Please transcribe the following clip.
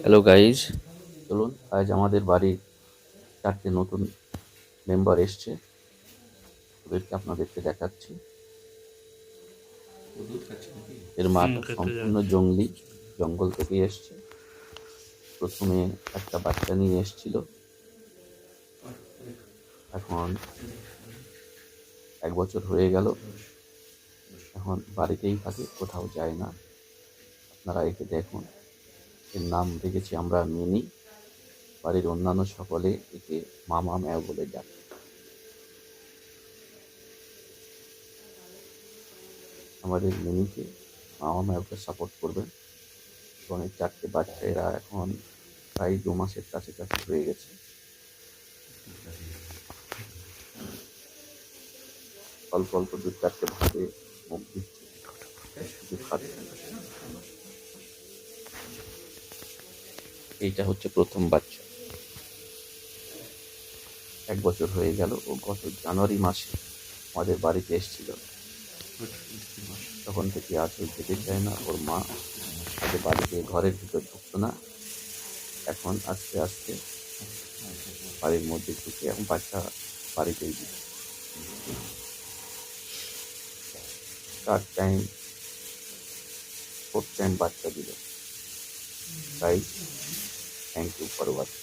Hello guys, চলুন আজ আমাদের বাড়ির 4টে নতুন মেম্বার এসছে। ওদেরকে আপনাদেরকে দেখাচ্ছি। এর মাটা খেতে সম্পূর্ণ যাচ্ছে। জঙ্গলি, জঙ্গল থেকে এসছে। প্রথমে একটা বাচ্চা নিয়ে এসছিল, এখন 1 বছর হয়ে গেল। এখন বাড়িতেই থাকে, কোথাও যায় না। আপনারা একে দেখুন। এর নাম রেখেছি আমরা মিনি। বাড়ির অন্যান্য সকলে একে মামা ম্যাও বলে ডাকে। আমাদের মিনিকে মামা ম্যাওকে সাপোর্ট করবেন। এবং এই 4টে বাচ্চা এরা এখন প্রায় 2 মাসের কাছাকাছি হয়ে গেছে। অল্প অল্প 2-4টে ভাবে মুখ দিচ্ছে, কিছু খাচ্ছে না। এইটা হচ্ছে প্রথম বাচ্চা। 1 বছর হয়ে গেল। ও গত জানুয়ারি মাসে আমাদের বাড়িতে এসেছিল। তখন থেকে আজ ও যেতে চায় না। ওর মা ওকে বাড়িতে ঘরের ভিতর ঢুকতো না। এখন আস্তে আস্তে বাড়ির মধ্যে ঢুকে এবং বাচ্চা বাড়িতেই দিচ্ছে। থার্ড টাইম, ফোর্থ টাইম বাচ্চা দিল। তাই থ্যাংক ইউ ফর ওয়াচিং।